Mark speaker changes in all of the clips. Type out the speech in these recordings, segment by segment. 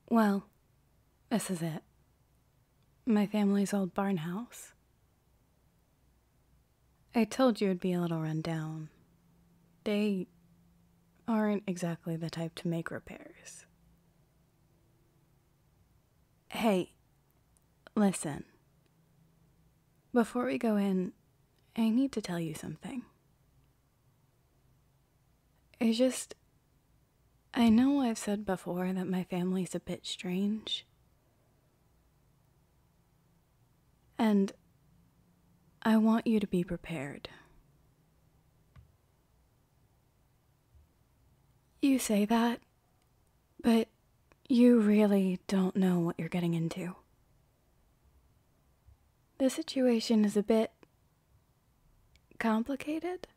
Speaker 1: Well, this is it. My family's old barn house. I told you it'd be a little run down. They aren't exactly the type to make repairs. Hey, listen. Before we go in, I need to tell you something. I know I've said before that my family's a bit strange. And I want you to be prepared. You say that, but you really don't know what you're getting into. The situation is a bit complicated.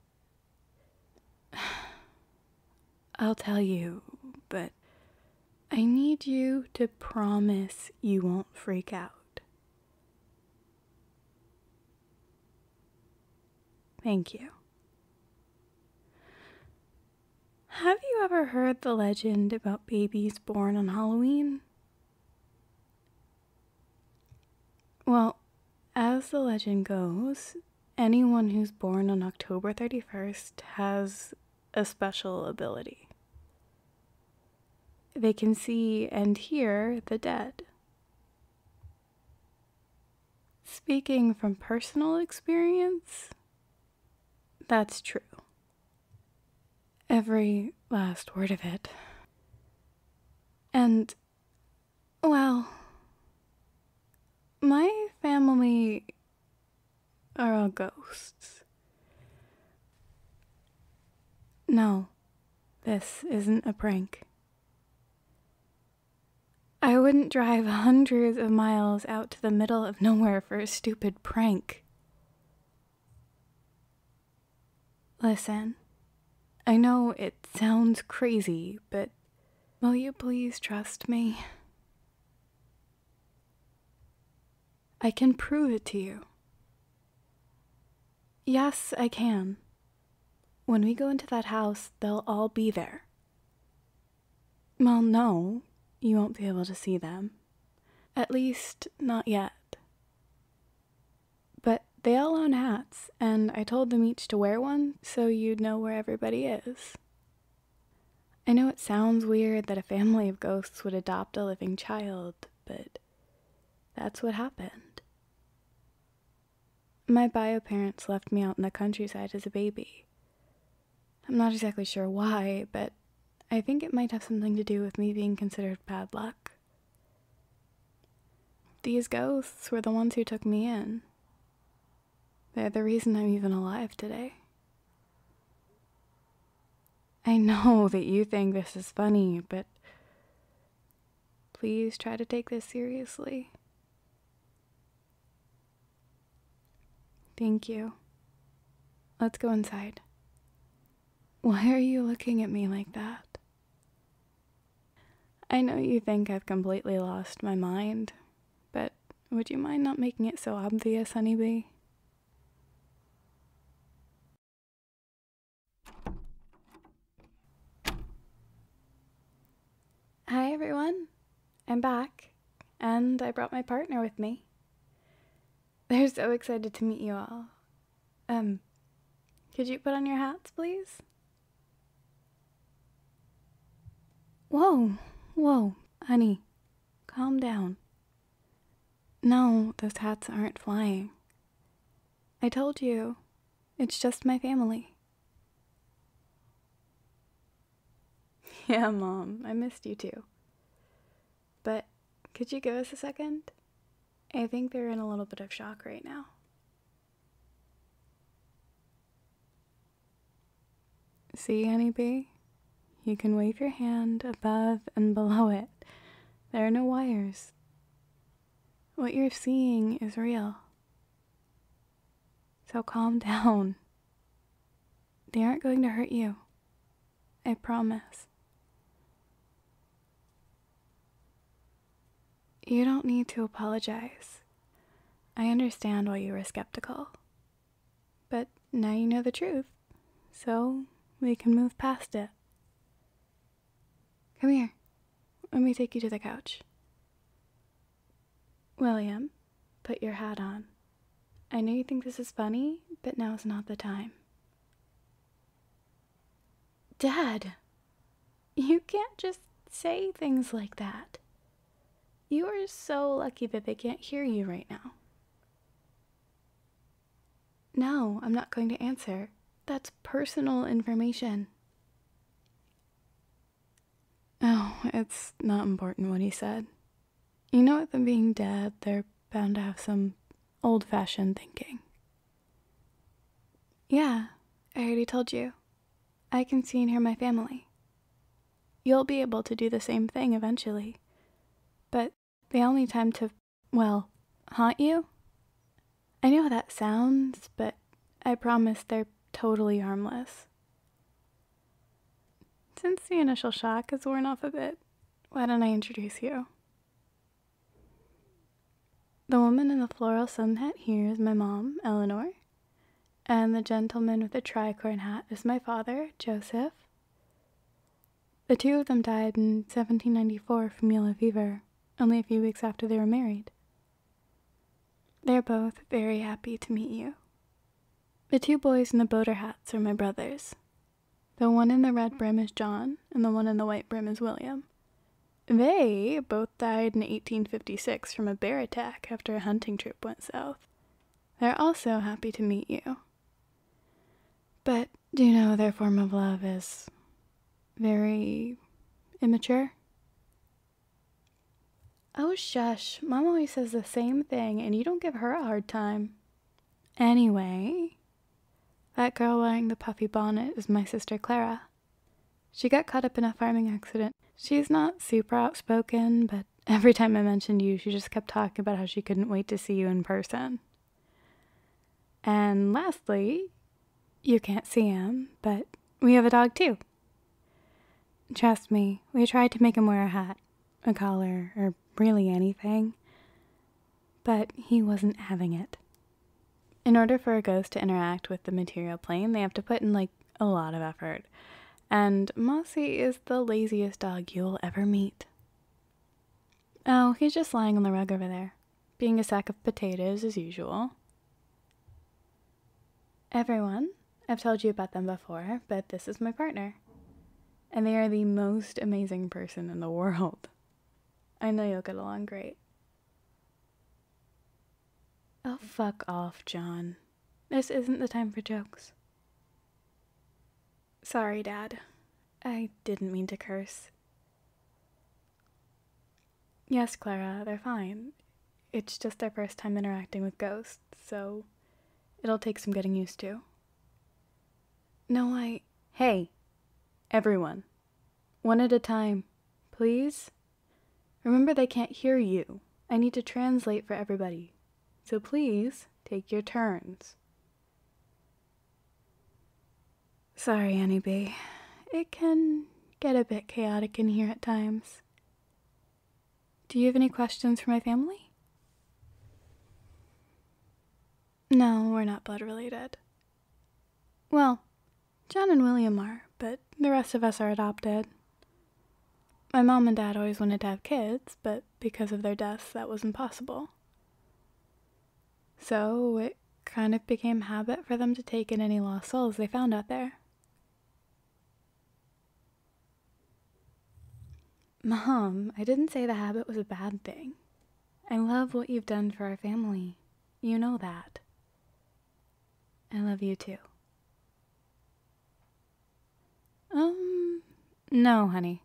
Speaker 1: I'll tell you, but I need you to promise you won't freak out. Thank you. Have you ever heard the legend about babies born on Halloween? Well, as the legend goes, anyone who's born on October 31st has a special ability. They can see and hear the dead. Speaking from personal experience, that's true. Every last word of it. And, well, my family are all ghosts. No, this isn't a prank. I wouldn't drive hundreds of miles out to the middle of nowhere for a stupid prank. Listen, I know it sounds crazy, but will you please trust me? I can prove it to you. Yes, I can. When we go into that house, they'll all be there. Well, no, you won't be able to see them. At least, not yet. But they all own hats, and I told them each to wear one so you'd know where everybody is. I know it sounds weird that a family of ghosts would adopt a living child, but that's what happened. My bio parents left me out in the countryside as a baby. I'm not exactly sure why, but I think it might have something to do with me being considered bad luck. These ghosts were the ones who took me in. They're the reason I'm even alive today. I know that you think this is funny, but please try to take this seriously. Thank you. Let's go inside. Why are you looking at me like that? I know you think I've completely lost my mind, but would you mind not making it so obvious, honeybee? Hi everyone, I'm back, and I brought my partner with me. They're so excited to meet you all. Could you put on your hats, please? Whoa, honey, calm down. No, those hats aren't flying. I told you, it's just my family. Yeah, Mom, I missed you too. But could you give us a second? I think they're in a little bit of shock right now. See, honeybee? You can wave your hand above and below it. There are no wires. What you're seeing is real. So calm down. They aren't going to hurt you. I promise. You don't need to apologize. I understand why you were skeptical. But now you know the truth, so we can move past it. Come here. let me take you to the couch. William, put your hat on. I know you think this is funny, but now's not the time. Dad, you can't just say things like that. You are so lucky that they can't hear you right now. No, I'm not going to answer. That's personal information. Oh, it's not important what he said. You know, with them being dead, they're bound to have some old-fashioned thinking. Yeah, I already told you. I can see and hear my family. You'll be able to do the same thing eventually. But they all need time to, well, haunt you? I know how that sounds, but I promise they're totally harmless. Since the initial shock has worn off a bit, why don't I introduce you? The woman in the floral sun hat here is my mom, Eleanor, and the gentleman with the tricorn hat is my father, Joseph. The two of them died in 1794 from yellow fever, only a few weeks after they were married. They're both very happy to meet you. The two boys in the boater hats are my brothers. The one in the red brim is John, and the one in the white brim is William. They both died in 1856 from a bear attack after a hunting trip went south. They're also happy to meet you. But do you know their form of love is very immature? Oh, shush. Mom always says the same thing, and you don't give her a hard time. Anyway, that girl wearing the puffy bonnet is my sister Clara. She got caught up in a farming accident. She's not super outspoken, but every time I mentioned you, she just kept talking about how she couldn't wait to see you in person. And lastly, you can't see him, but we have a dog too. Trust me, we tried to make him wear a hat, a collar, or really anything, but he wasn't having it. In order for a ghost to interact with the material plane, they have to put in a lot of effort. And Mossy is the laziest dog you'll ever meet. Oh, he's just lying on the rug over there, being a sack of potatoes as usual. Everyone, I've told you about them before, but this is my partner. And they are the most amazing person in the world. I know you'll get along great. Oh, fuck off, John. This isn't the time for jokes. Sorry, Dad. I didn't mean to curse. Yes, Clara, they're fine. It's just their first time interacting with ghosts, so it'll take some getting used to. No, Hey, everyone. One at a time, please? Remember, they can't hear you. I need to translate for everybody. So please, take your turns. Sorry, Honeybee. It can get a bit chaotic in here at times. Do you have any questions for my family? No, we're not blood related. Well, John and William are, but the rest of us are adopted. My mom and dad always wanted to have kids, but because of their deaths, that was impossible. So it kind of became habit for them to take in any lost souls they found out there. Mom, I didn't say the habit was a bad thing. I love what you've done for our family. You know that. I love you too. No, honey.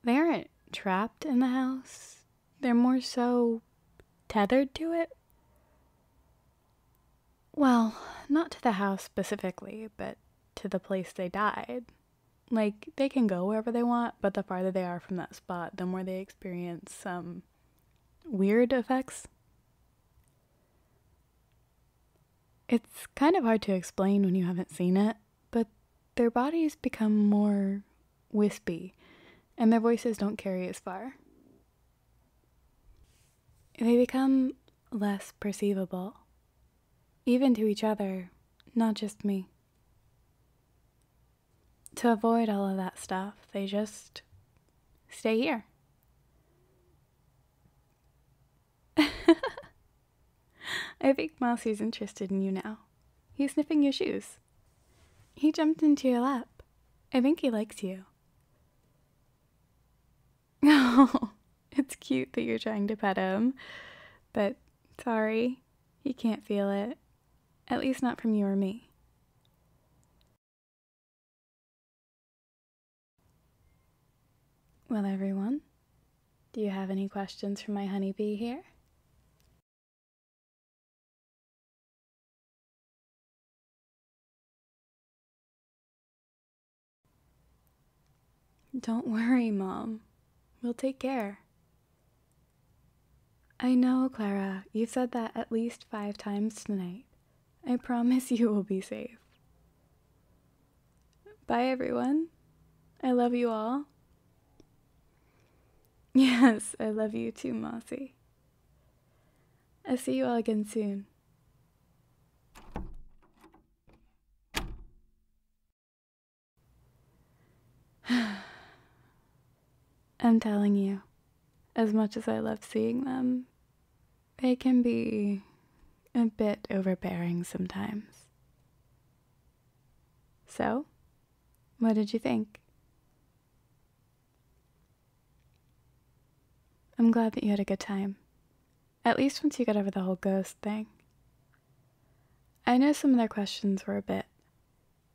Speaker 1: They aren't trapped in the house. They're more so tethered to it. Well, not to the house specifically, but to the place they died. They can go wherever they want, but the farther they are from that spot, the more they experience some weird effects. It's kind of hard to explain when you haven't seen it, but their bodies become more wispy, and their voices don't carry as far. They become less perceivable, even to each other, not just me. To avoid all of that stuff, they just Stay here. I think Mossy's interested in you now. He's sniffing your shoes. He jumped into your lap. I think he likes you. Oh, it's cute that you're trying to pet him, but sorry, he can't feel it. At least not from you or me. Well, everyone, do you have any questions for my honeybee here? Don't worry, Mom. We'll take care. I know, Clara. You've said that at least 5 times tonight. I promise you will be safe. Bye, everyone. I love you all. Yes, I love you too, Mossy. I'll see you all again soon. I'm telling you, as much as I love seeing them, they can be a bit overbearing sometimes. So, what did you think? I'm glad that you had a good time. At least once you got over the whole ghost thing. I know some of their questions were a bit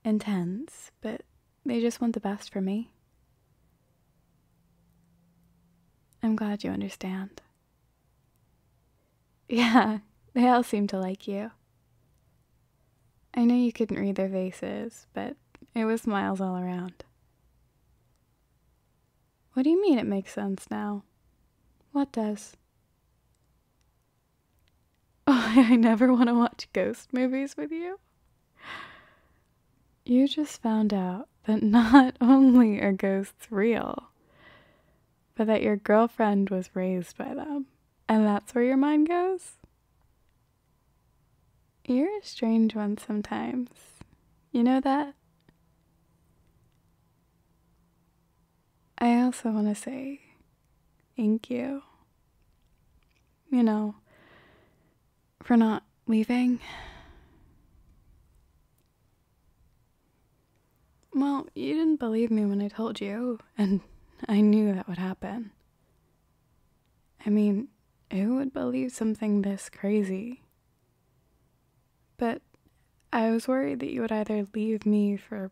Speaker 1: intense, but they just want the best for me. I'm glad you understand. Yeah, they all seem to like you. I know you couldn't read their faces, but it was smiles all around. What do you mean it makes sense now? What does? Oh, I never want to watch ghost movies with you. You just found out that not only are ghosts real, but that your girlfriend was raised by them. And that's where your mind goes? You're a strange one sometimes. You know that? I also want to say thank you. You know, for not leaving. Well, you didn't believe me when I told you, and I knew that would happen. I mean, who would believe something this crazy? But I was worried that you would either leave me for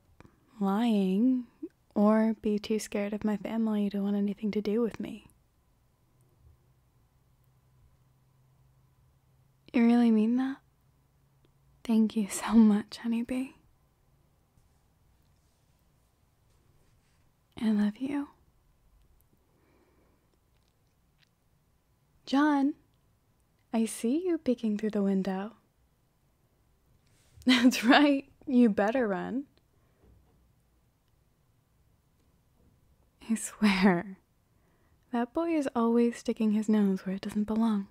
Speaker 1: lying or be too scared of my family to want anything to do with me. You really mean that? Thank you so much, honeybee. I love you. John, I see you peeking through the window. That's right, you better run. I swear, that boy is always sticking his nose where it doesn't belong.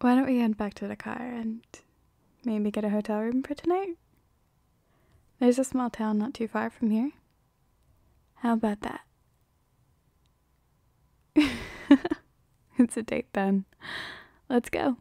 Speaker 1: Why don't we head back to the car and maybe get a hotel room for tonight? There's a small town not too far from here. How about that? It's a date then. Let's go.